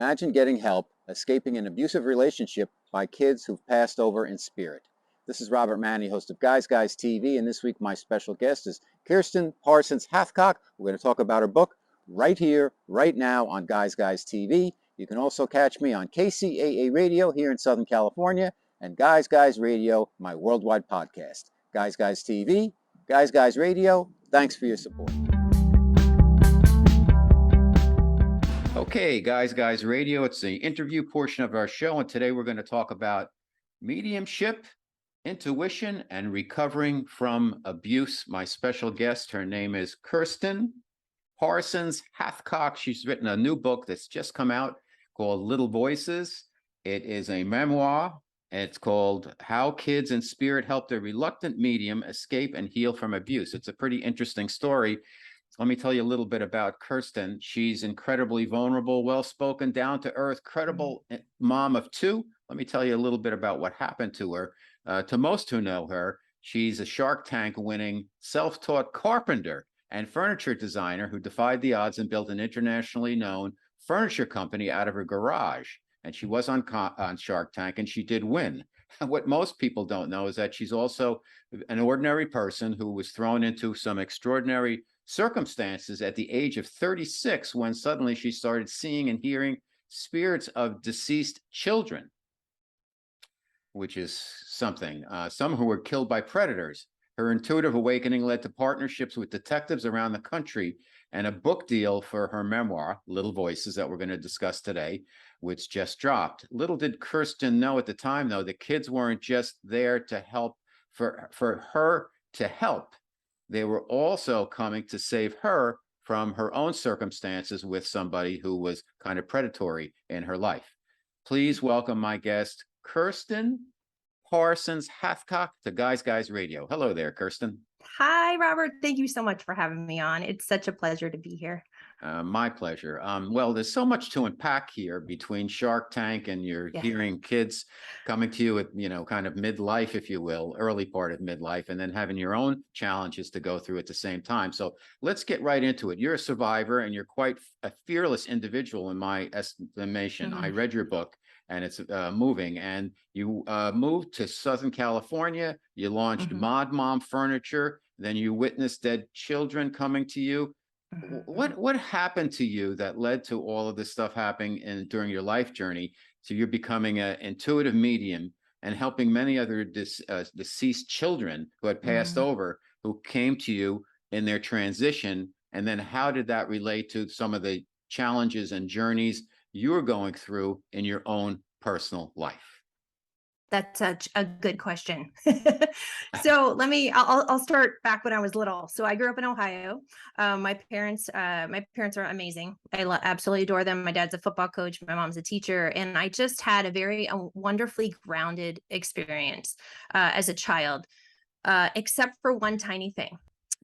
Imagine getting help escaping an abusive relationship by kids who've passed over in spirit. This is Robert Manni, host of Guys TV, and this week my special guest is Kiersten Parsons Hathcock. We're going to talk about her book right here, right now on Guys TV. You can also catch me on KCAA Radio here in Southern California and Guys Radio, my worldwide podcast. Guys TV, Guys Radio, thanks for your support. Okay, Guys Radio, it's the interview portion of our show, and today we're going to talk about mediumship, intuition, and recovering from abuse. My special guest, her name is Kiersten Parsons Hathcock. She's written a new book that's just come out called Little Voices. It is a memoir. It's called How Kids in Spirit Helped a Reluctant Medium Escape and Heal from Abuse. It's a pretty interesting story. Let me tell you a little bit about Kiersten. She's incredibly vulnerable, well-spoken, down-to-earth, credible mom of two. Let me tell you a little bit about what happened to her. To most who know her, she's a Shark Tank winning self-taught carpenter and furniture designer who defied the odds and built an internationally known furniture company out of her garage. And she was on Shark Tank, and she did win. What most people don't know is that she's also an ordinary person who was thrown into some extraordinary circumstances at the age of 36, when suddenly she started seeing and hearing spirits of deceased children, which is something. Some who were killed by predators. Her intuitive awakening led to partnerships with detectives around the country and a book deal for her memoir, Little Voices, that we're going to discuss today, which just dropped. Little did Kiersten know at the time, though, the kids weren't just there to help for her to help. They were also coming to save her from her own circumstances with somebody who was kind of predatory in her life. Please welcome my guest, Kiersten Parsons Hathcock, to Guys Radio. Hello there, Kiersten. Hi, Robert. Thank you so much for having me on. It's such a pleasure to be here. My pleasure. Well, there's so much to unpack here between Shark Tank and you're hearing kids coming to you at, kind of midlife, if you will, early part of midlife, and then having your own challenges to go through at the same time. So let's get right into it. You're a survivor and you're quite a fearless individual in my estimation. I read your book and it's moving, and you moved to Southern California. You launched Mod Mom Furniture. Then you witnessed dead children coming to you. What happened to you that led to all of this stuff happening during your life journey? So you're becoming an intuitive medium and helping many other deceased children who had passed over, who came to you in their transition. And then how did that relate to some of the challenges and journeys you were going through in your own personal life? That's such a good question. So I'll start back when I was little. So I grew up in Ohio. My parents are amazing. I absolutely adore them. My dad's a football coach. My mom's a teacher. And I just had a very wonderfully grounded experience as a child, except for one tiny thing.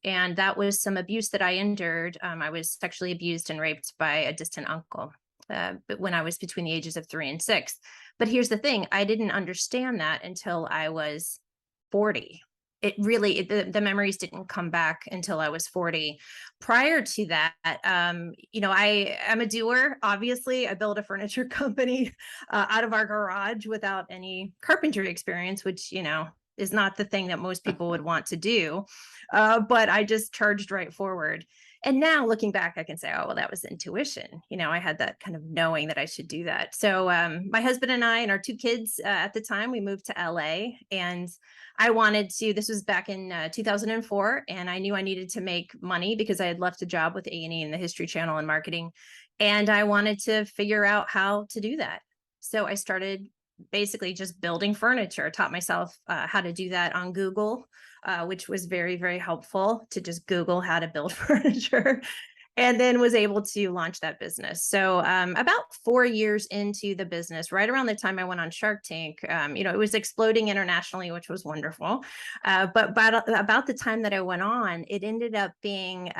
And that was some abuse that I endured. I was sexually abused and raped by a distant uncle. But when I was between the ages of 3 and 6. But here's the thing, I didn't understand that until I was 40. The memories didn't come back until I was 40. Prior to that, I'm a doer. Obviously, I built a furniture company out of our garage without any carpentry experience, which, is not the thing that most people would want to do. But I just charged right forward. And now looking back, I can say, oh, well, that was intuition. I had that kind of knowing that I should do that. So my husband and I and our 2 kids at the time, we moved to LA, and I wanted to, this was back in 2004. And I knew I needed to make money because I had left a job with A&E and the History Channel and marketing. And I wanted to figure out how to do that. So I started basically just building furniture, taught myself how to do that on Google, which was very, very helpful to just Google how to build furniture, and then was able to launch that business. So about 4 years into the business, right around the time I went on Shark Tank, it was exploding internationally, which was wonderful. But about the time that I went on, it ended up being,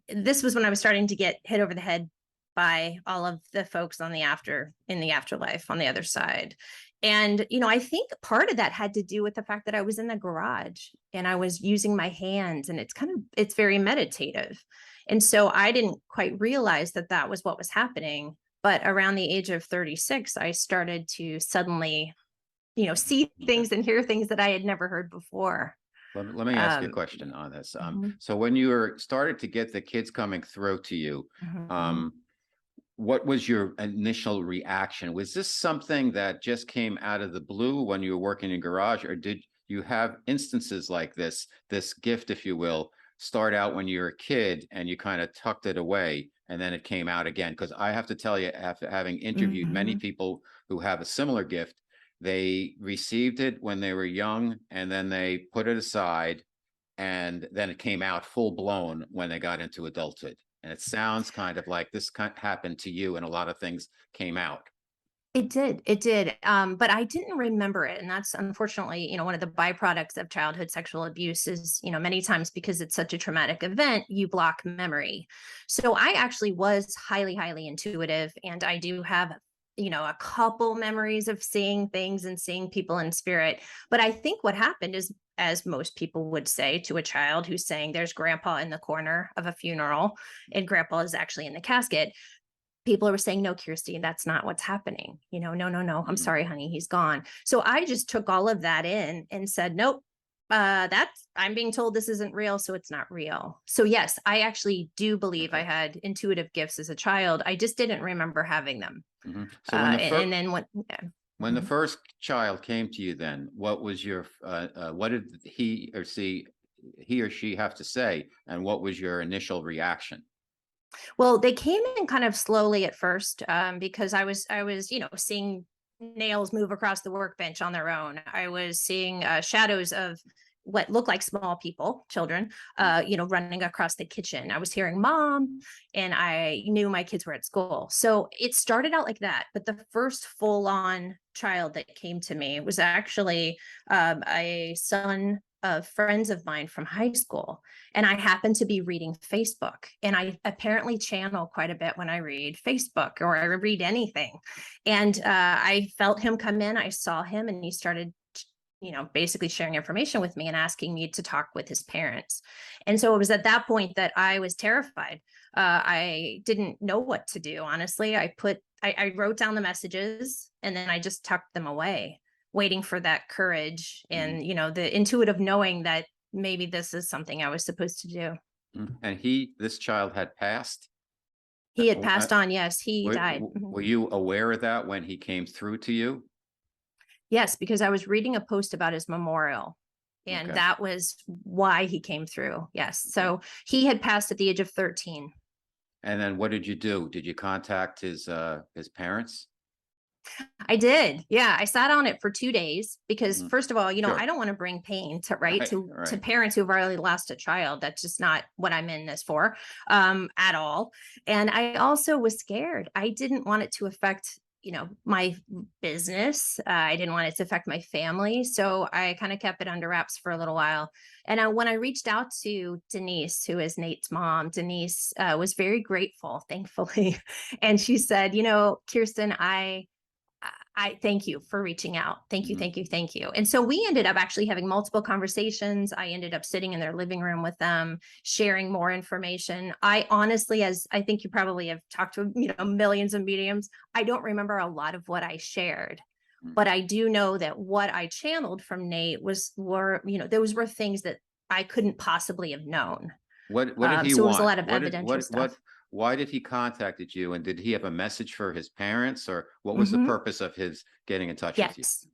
this was when I was starting to get hit over the head by all of the folks in the afterlife on the other side. And, I think part of that had to do with the fact that I was in the garage and I was using my hands, and it's very meditative. And so I didn't quite realize that that was what was happening But around the age of 36, I started to suddenly, see things and hear things that I had never heard before. Let me ask you a Um, question on this. mhm, So when you were started to get the kids coming through to you, mhm. um, what was your initial reaction? Was this something that just came out of the blue when you were working in garage, or did you have instances like this gift, if you will, start out when you were a kid and you kind of tucked it away and then it came out again? Because I have to tell you, after having interviewed many Mhm. people who have a similar gift, they received it when they were young and then they put it aside and then it came out full blown when they got into adulthood. And it sounds kind of like this happened to you, and a lot of things came out. It did. It did. But I didn't remember it. And that's unfortunately, one of the byproducts of childhood sexual abuse is, many times because it's such a traumatic event, you block memory. So I actually was highly, highly intuitive. And I do have, a couple memories of seeing things and seeing people in spirit. But I think what happened is, as most people would say to a child who's saying there's grandpa in the corner of a funeral and grandpa is actually in the casket, people were saying, no, Kiersten, that's not what's happening. No, no, no. I'm Mhm. sorry, honey, he's gone. So I just took all of that in and said, nope, I'm being told this isn't real, so it's not real. So yes, I actually do believe I Okay. had intuitive gifts as a child. I just didn't remember having them. So when the And first then when, yeah. when the Mhm. first child came to you, then what was your what did he or she have to say, and what was your initial reaction? Well, they came in kind of slowly at first, because I was, seeing nails move across the workbench on their own. I was seeing shadows of what looked like small people, children, Mm. running across the kitchen. I was hearing mom, and I knew my kids were at school. So it started out like that. But the first full on child that came to me was actually a son of friends of mine from high school. And I happened to be reading Facebook, and I apparently channel quite a bit when I read Facebook or I read anything. And I felt him come in. I saw him, and he started, basically sharing information with me and asking me to talk with his parents. And so it was at that point that I was terrified. I didn't know what to do. Honestly, I wrote down the messages and then I just tucked them away, waiting for that courage Mhm. and, the intuitive knowing that maybe this is something I was supposed to do. And this child had passed. He had Oh, passed on. Yes, he died. were Mhm. you aware of that when he came through to you? Yes, because I was reading a post about his memorial, and Okay. that was why he came through. Yes. Okay. So he had passed at the age of 13. And then what did you do? Did you contact his parents? I did. Yeah, I sat on it for 2 days because Mhm. first of all, I Sure. don't want to bring pain to right Right. to Right. parents who've already lost a child. That's just not what I'm in this for at all. And I also was scared. I didn't want it to affect my business. I didn't want it to affect my family, so I kind of kept it under wraps for a little while. And when I reached out to Denise, who is Nate's mom, Denise was very grateful, thankfully. And she said, Kiersten, I thank you for reaching out. Thank you, Mhm. thank you, thank you. And so we ended up actually having multiple conversations. I ended up sitting in their living room with them, sharing more information. I honestly, as I think you probably have talked to, millions of mediums, I don't remember a lot of what I shared. Mm. But I do know that what I channeled from Nate those were things that I couldn't possibly have known. What did he So it was a want? lot of evidential stuff. Why did he contacted you? And did he have a message for his parents, or what was the Mhm. purpose of his getting in touch with you? Yes.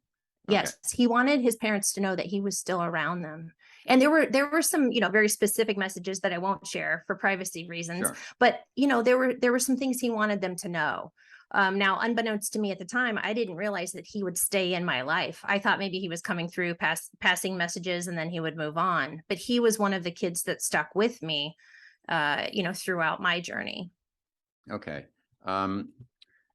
Okay. Yes, he wanted his parents to know that he was still around them. And there were some, very specific messages that I won't share for privacy reasons, Sure. but there were some things he wanted them to know. Now, unbeknownst to me at the time, I didn't realize that he would stay in my life. I thought maybe he was coming through, passing messages, and then he would move on. But he was one of the kids that stuck with me, throughout my journey. Okay. Um,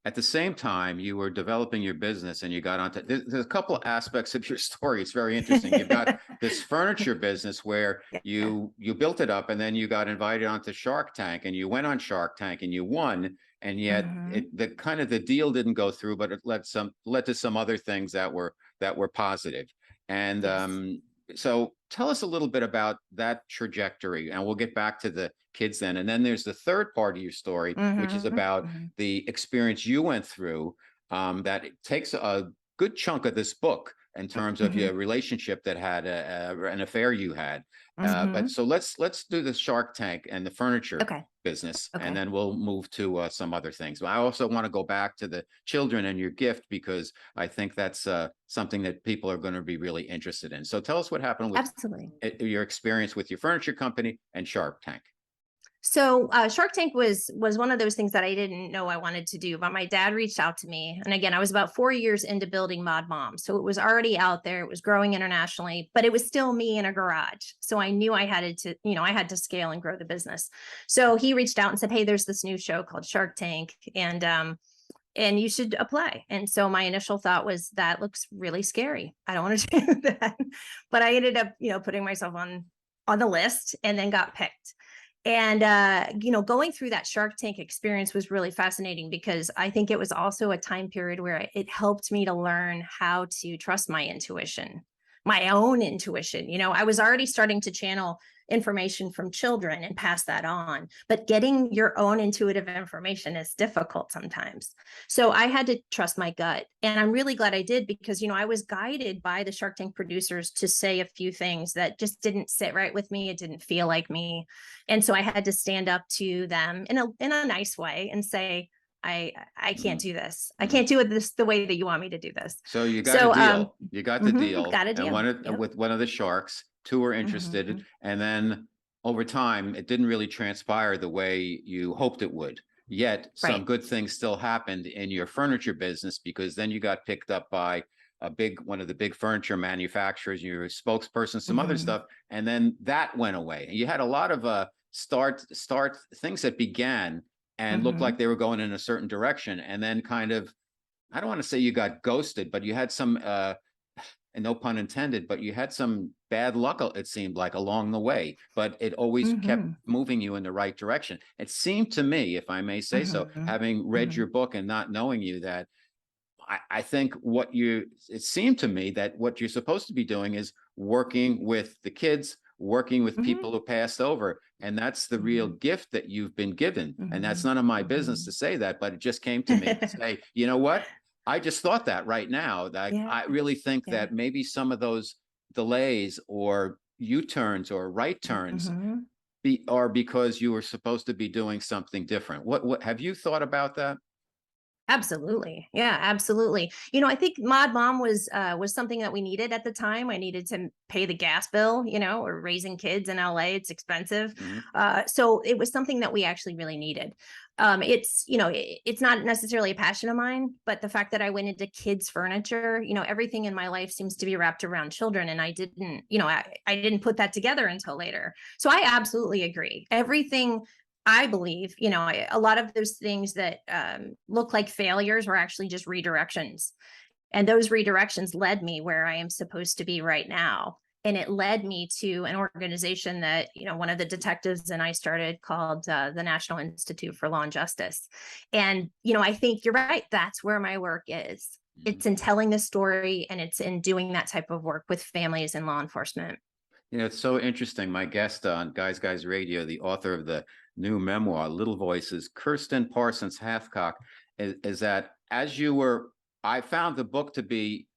at the same time, you were developing your business and you got onto there's a couple aspects of your story. It's very interesting. You've got this furniture business where Yeah. you built it up and then you got invited onto Shark Tank and you went on Shark Tank and you won. And yet Mhm. the kind of the deal didn't go through, but it led to some other things that were positive. And Yes. So tell us a little bit about that trajectory, and we'll get back to the kids then. And then there's the third part of your story, which is Mhm, about mhm. the experience you went through, that it takes a good chunk of this book in terms of Mhm, your relationship that had an affair you had. But mhm. so let's do the Shark Tank and the furniture Okay, business, and okay. then we'll move to some other things. But I also want to go back to the children and your gift, because I think that's something that people are going to be really interested in. So tell us what happened with Absolutely. your experience with your furniture company and Shark Tank. So Shark Tank was one of those things that I didn't know I wanted to do, but my dad reached out to me, and again, I was about 4 years into building Mod Mom, so it was already out there. It was growing internationally, but it was still me in a garage. So I knew I had to, I had to scale and grow the business. So he reached out and said, "Hey, there's this new show called Shark Tank, and you should apply." And so my initial thought was, that looks really scary. I don't want to do that, but I ended up, putting myself on the list and then got picked. And going through that Shark Tank experience was really fascinating, because I think it was also a time period where it helped me to learn how to trust my intuition, my own intuition. I was already starting to channel information from children and pass that on, but getting your own intuitive information is difficult sometimes. So I had to trust my gut, and I'm really glad I did, because I was guided by the Shark Tank producers to say a few things that just didn't sit right with me. It didn't feel like me, and so I had to stand up to them in a nice way and say, I can't Mhm, do this. I mhm. can't do it the way that you want me to do this. So you got a So deal. You got the deal, got a and deal. Yep. with one of the sharks. Two were interested, Mhm. and then over time, it didn't really transpire the way you hoped it would. Yet some Right. good things still happened in your furniture business, because then you got picked up by one of the big furniture manufacturers. You were a spokesperson, some other Mhm. stuff, and then that went away. And you had a lot of start things that began and looked like Mhm. they were going in a certain direction, and then kind of, I don't want to say you got ghosted, but you had some, and no pun intended, but you had some bad luck, it seemed like, along the way, but it always kept Mhm. moving you in the right direction. It seemed to me, if I may say so, Mhm. having read your Mhm. book and not knowing you, that I think it seemed to me that what you're supposed to be doing is working with the kids, working with Mhm. people who passed over. And that's the real Mhm. gift that you've been given. And that's Mhm. none of my business to Mhm. say that, but it just came to me to say, you know what? I just thought that right now, that Yeah. I really think Yeah. that maybe some of those delays or U-turns or right turns Mhm. are because you were supposed to be doing something different. What have you thought about that? Absolutely. Yeah, absolutely. I think Mod Mom was something that we needed at the time. I needed to pay the gas bill, or raising kids in LA, it's expensive. Mhm. So it was something that we actually really needed. It's not necessarily a passion of mine, but the fact that I went into kids furniture, everything in my life seems to be wrapped around children, and I didn't put that together until later. So I absolutely agree. Everything, I believe, a lot of those things that look like failures were actually just redirections. And those redirections led me where I am supposed to be right now. And it led me to an organization that, one of the detectives and I started, called the National Institute for Law and Justice. And, I think you're right. That's where my work is. Mhm. It's in telling the story, and it's in doing that type of work with families and law enforcement. It's so interesting. My guest on Guys Radio, the author of the new memoir, Little Voices, Kiersten Parsons Hathcock, is that as you were, I found the book to be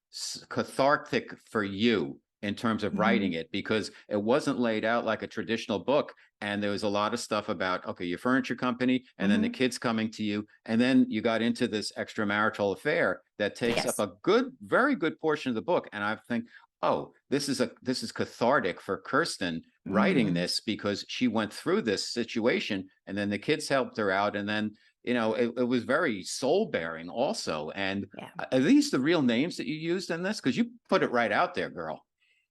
cathartic for you in terms of writing Mhm. it, because it wasn't laid out like a traditional book. And there was a lot of stuff about, okay, your furniture company, and then the Mhm. kids coming to you. And then you got into this extramarital affair that takes up Yes. a very good portion of the book. And I think, oh, this is cathartic for Kiersten writing Mm. this, because she went through this situation, and then the kids helped her out, and then it was very soul bearing also. And Yeah. are these the real names that you used in this? Because you put it right out there, girl.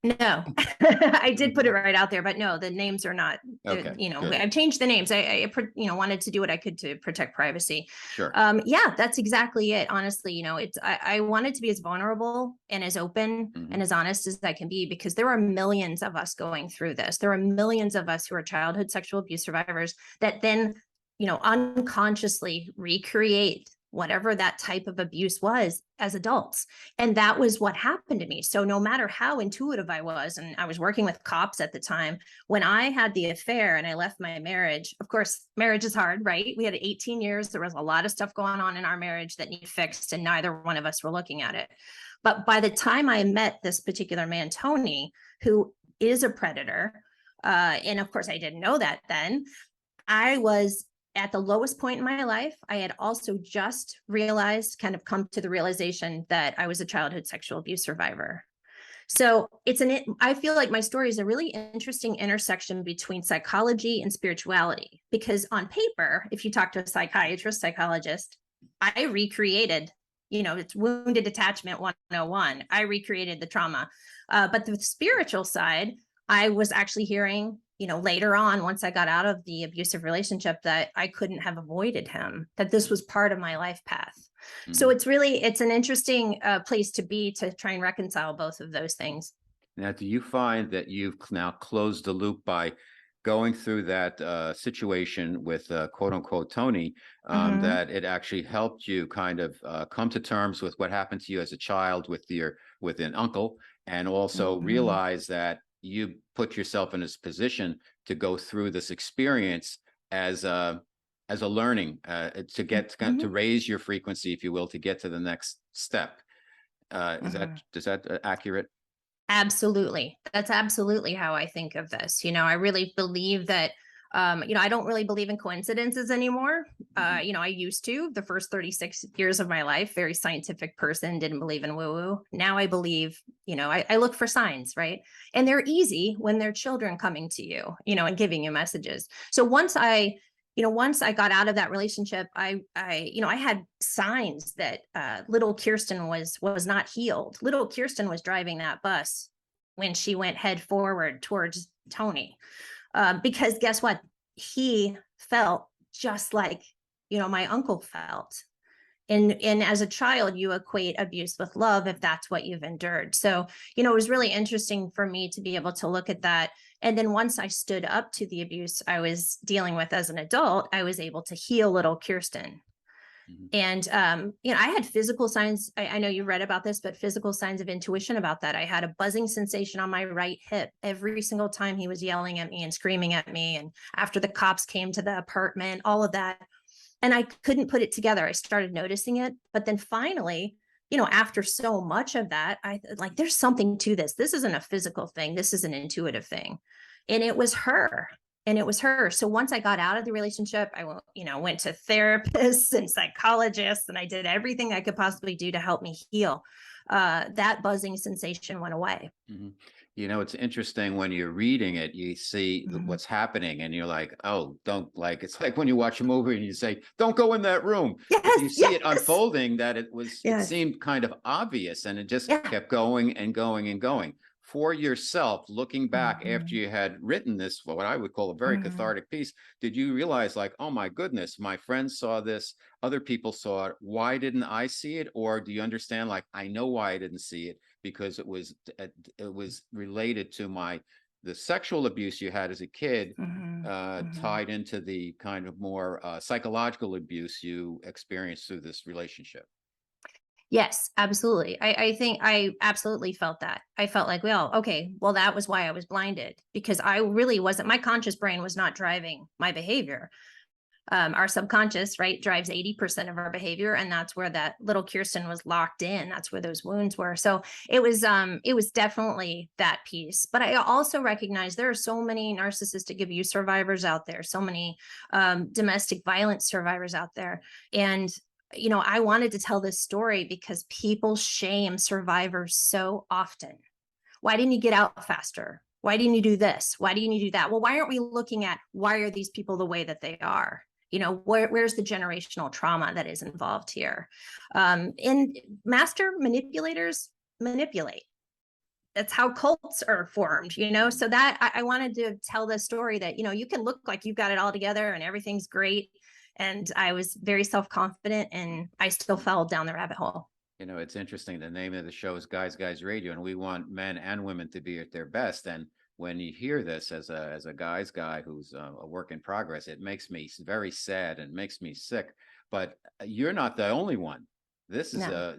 No, I did put it right out there, but no, the names are not. Okay, good, I've changed the names. Wanted to do what I could to protect privacy. sure. Yeah, that's exactly it. Honestly, I wanted to be as vulnerable and as open and Hmm. as honest as I can be, because there are millions of us going through this. There are millions of us who are childhood sexual abuse survivors that then, unconsciously recreate whatever that type of abuse was as adults. And that was what happened to me. So no matter how intuitive I was, and I was working with cops at the time, when I had the affair and I left my marriage, of course, marriage is hard, right? We had 18 years. There was a lot of stuff going on in our marriage that needed fixed, and neither one of us were looking at it. But by the time I met this particular man, Tony, who is a predator, and of course, I didn't know that then, I was at the lowest point in my life. I had also just realized, kind of come to the realization that I was a childhood sexual abuse survivor. So I feel like my story is a really interesting intersection between psychology and spirituality, because on paper, if you talk to a psychiatrist, psychologist, I recreated, it's wounded attachment 101. I recreated the trauma. But the spiritual side, I was actually hearing, later on, once I got out of the abusive relationship, that I couldn't have avoided him, that this was part of my life path. Mm-hmm. So it's an interesting place to be, to try and reconcile both of those things. Now, do you find that you've now closed the loop by going through that situation with quote unquote Tony, mm-hmm. that it actually helped you kind of come to terms with what happened to you as a child with an uncle, and also mm-hmm. realize that you put yourself in this position to go through this experience as a learning, to get mm-hmm. to raise your frequency, if you will, to get to the next step. Mm-hmm. Is that accurate? Absolutely. That's absolutely how I think of this. I really believe that, I don't really believe in coincidences anymore. I used to, the first 36 years of my life, very scientific person, didn't believe in woo-woo. Now I believe, I look for signs, right? And they're easy when they're children coming to you, and giving you messages. So once I got out of that relationship, I had signs that little Kiersten was not healed. Little Kiersten was driving that bus when she went head forward towards Tony, because guess what? He felt just like, my uncle felt. And as a child, you equate abuse with love if that's what you've endured. So, it was really interesting for me to be able to look at that. And then once I stood up to the abuse I was dealing with as an adult, I was able to heal little Kiersten. Mm-hmm. And, I had physical signs. I know you read about this, but physical signs of intuition about that. I had a buzzing sensation on my right hip every single time he was yelling at me and screaming at me. And after the cops came to the apartment, all of that. And I couldn't put it together. I started noticing it. But then finally, after so much of that, there's something to this. This isn't a physical thing. This is an intuitive thing. And it was her. So once I got out of the relationship, I went to therapists and psychologists, and I did everything I could possibly do to help me heal. That buzzing sensation went away. Mm-hmm. It's interesting when you're reading it, you see mm-hmm. what's happening, and you're like, oh, it's like when you watch a movie and you say, don't go in that room. Yes, you see it unfolding, that it seemed kind of obvious, and it just kept going and going and going. For yourself, looking back mm-hmm. after you had written this, what I would call a very mm-hmm. cathartic piece, did you realize, like, oh my goodness, my friends saw this, other people saw it, why didn't I see it? Or do you understand, like, I know why I didn't see it, because it was related to the sexual abuse you had as a kid, mm-hmm. Tied into the kind of more psychological abuse you experienced through this relationship? Yes, absolutely. I think I absolutely felt that. I felt like, well, okay, well, that was why I was blinded, because I really wasn't, my conscious brain was not driving my behavior. Our subconscious, right, drives 80% of our behavior. And that's where that little Kiersten was locked in. That's where those wounds were. So it was definitely that piece. But I also recognize there are so many narcissistic abuse survivors out there, so many domestic violence survivors out there. And I wanted to tell this story because people shame survivors so often. Why didn't you get out faster? Why didn't you do this? Why didn't you do that? Well, why aren't we looking at why are these people the way that they are? Where's the generational trauma that is involved here? And master manipulators manipulate. That's how cults are formed, so that I wanted to tell the story that, you can look like you've got it all together and everything's great. And I was very self-confident, and I still fell down the rabbit hole. It's interesting. The name of the show is Guys Radio, and we want men and women to be at their best. And when you hear this as a guy's guy who's a work in progress, it makes me very sad and makes me sick. but you're not the only one. This is No.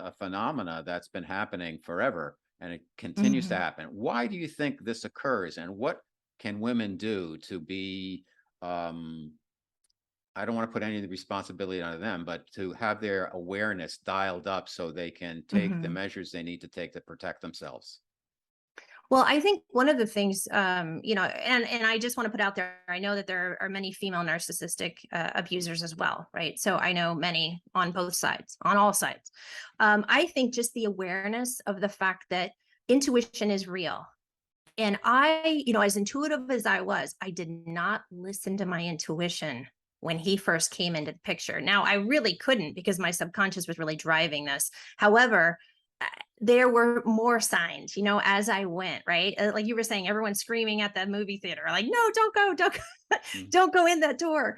a phenomena that's been happening forever, and it continues to Mhm. happen. Why do you think this occurs, and what can women do to be, I don't want to put any of the responsibility on them, but to have their awareness dialed up so they can take the Mhm. measures they need to take to protect themselves? Well, I think one of the things, and I just want to put out there, I know that there are many female narcissistic abusers as well, right? So I know many on both sides, on all sides. I think just the awareness of the fact that intuition is real. And as intuitive as I did not listen to my intuition when he first came into the picture. Now, I really couldn't because my subconscious was really driving this. However, uh, there were more signs, as I went, right? Like you were saying, everyone's screaming at the movie theater, like, no, don't go, don't go, Mm. don't go in that door.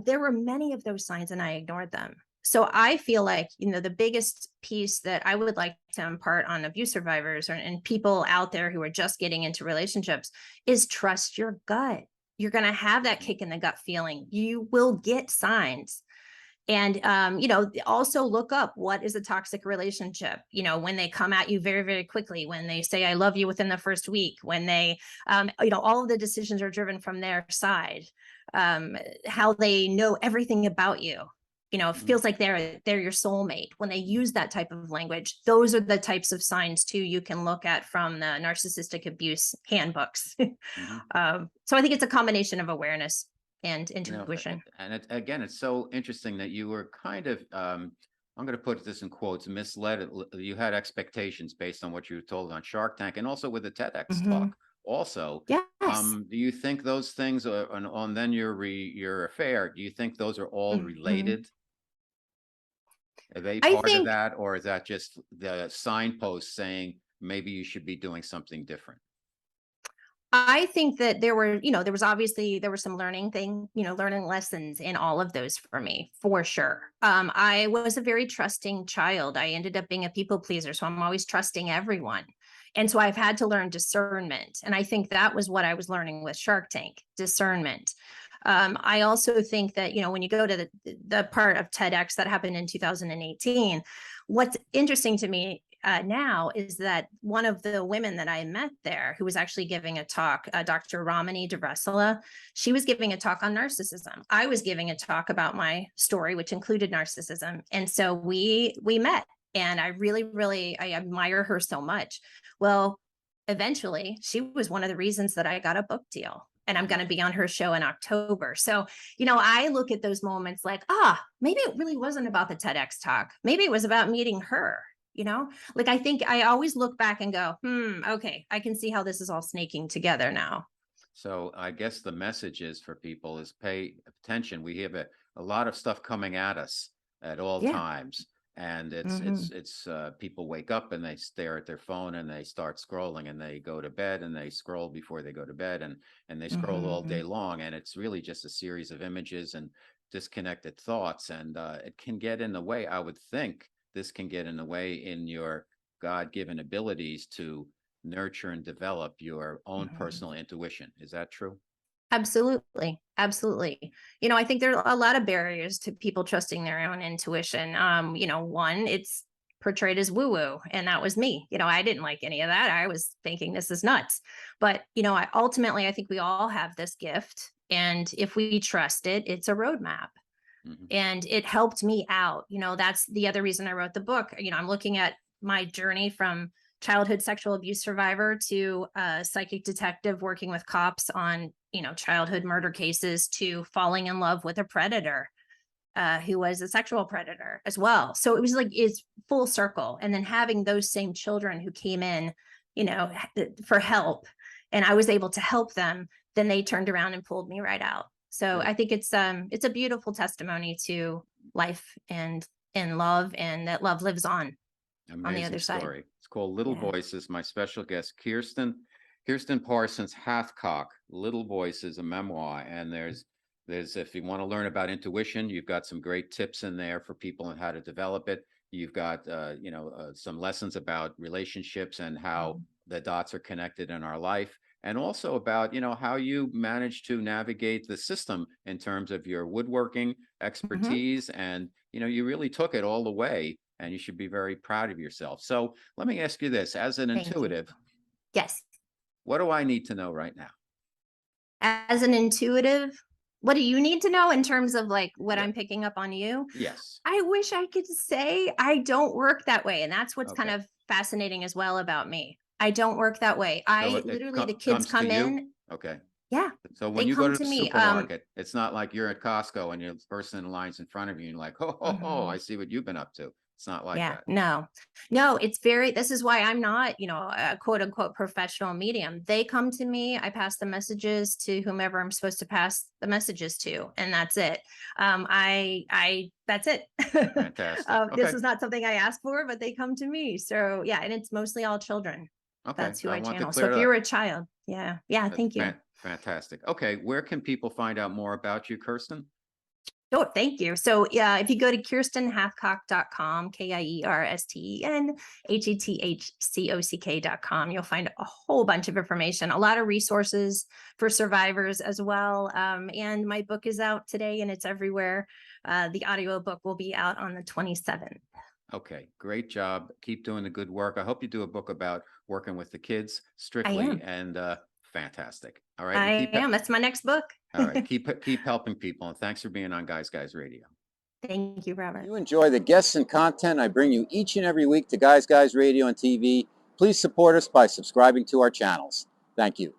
There were many of those signs and I ignored them. So I feel like, the biggest piece that I would like to impart on abuse survivors and people out there who are just getting into relationships is trust your gut. You're going to have that kick in the gut feeling. You will get signs. And, also look up what is a toxic relationship, when they come at you very, very quickly, when they say, I love you within the first week, when they, all of the decisions are driven from their side, how they know everything about you. It Mm. feels like they're your soulmate. When they use that type of language, those are the types of signs too you can look at from the narcissistic abuse handbooks. Mhm. So I think it's a combination of awareness and A- intuition. and again, it's so interesting that you were kind of, I'm going to put this in quotes, misled. You had expectations based on what you were told on Shark Tank and also with the TEDx Mhm. talk. Also, Yes. do you think those things are on then your affair? Do you think those are all Mhm. related? Are they I part of think that, or is that just the signpost saying maybe you should be doing something different? I think that there were some learning lessons in all of those for me, for sure. I was a very trusting child. I ended up being a people pleaser, so I'm always trusting everyone. And so I've had to learn discernment. And I think that was what I was learning with Shark Tank, discernment. I also think that, when you go to the part of TEDx that happened in 2018, what's interesting to me now is that one of the women that I met there, who was actually giving a talk, Dr. Ramani Devasula, she was giving a talk on narcissism. I was giving a talk about my story, which included narcissism, and so we met, and I really, really, I admire her so much. Well, eventually, she was one of the reasons that I got a book deal. And I'm Mhm. going to be on her show in October. So, I look at those moments like, maybe it really wasn't about the TEDx talk. Maybe it was about meeting her, like I think I always look back and go, okay, I can see how this is all snaking together now. So I guess the message is for people is pay attention. We have a lot of stuff coming at us at all Yeah. times. And Hmm. people wake up and they stare at their phone and they start scrolling and they go to bed and they scroll before they go to bed and they scroll all Hmm. day long. And it's really just a series of images and disconnected thoughts. And it can get in the way. I would think this can get in the way in your God-given abilities to nurture and develop your own Hmm. personal intuition. Is that true? Absolutely. Absolutely. I think there are a lot of barriers to people trusting their own intuition. One, it's portrayed as woo woo, and that was me. I didn't like any of that. I was thinking this is nuts. But, I think we all have this gift. And if we trust it, it's a roadmap. Mhm. And it helped me out. That's the other reason I wrote the book. I'm looking at my journey from childhood sexual abuse survivor to a psychic detective working with cops on childhood murder cases, to falling in love with a predator who was a sexual predator as well. So it was like it's full circle. And then having those same children who came in, for help, and I was able to help them, then they turned around and pulled me right out. So Good. I think it's a beautiful testimony to life and love, and that love lives on the Amazing other side. story. It's called Little Yeah. Voices. My special guest, Kiersten Parsons Hathcock. Little Voices, a memoir. And there's if you want to learn about intuition, you've got some great tips in there for people on how to develop it. You've got some lessons about relationships and how Mhm. the dots are connected in our life. and also about, how you manage to navigate the system in terms of your woodworking Mhm. expertise. And, you really took it all the way, and you should be very proud of yourself. So let me ask you this, as an Thank you. intuitive, Yes. what do I need to know right now? As an intuitive, what do you need to know in terms of like what Yeah. I'm picking up on you? Yes. I wish I could say I don't work that way. And that's what's kind Okay. of fascinating as well about me. I don't work that way. So I it literally, the kids comes to come you? in. Okay. Yeah, So when they you go come to to the me. supermarket, it's not like you're at Costco and you're the person in line's in front of you and you're like, oh, I Mhm. see what you've been up to. It's not like Yeah, that. no, it's very, this is why I'm not, a quote unquote professional medium. They come to me, I pass the messages to whomever I'm supposed to pass the messages to, and that's it. That's it. Fantastic. This Okay. is not something I ask for, but they come to me. So yeah, and it's mostly all children. Okay. That's who I I want to channel. So clear if it you're up. a child, yeah, That's thank you. fantastic. Okay. Where can people find out more about you, Kiersten? Oh, thank you. So yeah, if you go to KierstenHathcock.com, KIERSTENHATHCOCK.com, you'll find a whole bunch of information, a lot of resources for survivors as well. And my book is out today and it's everywhere. The audio book will be out on the 27th. Okay. Great job. Keep doing the good work. I hope you do a book about working with the kids I strictly, am. and fantastic. All right. And I am. That's my next book. all right. Keep helping people. And thanks for being on Guys Radio. Thank you, Robert. You enjoy the guests and content I bring you each and every week to Guys Radio and TV. Please support us by subscribing to our channels. Thank you.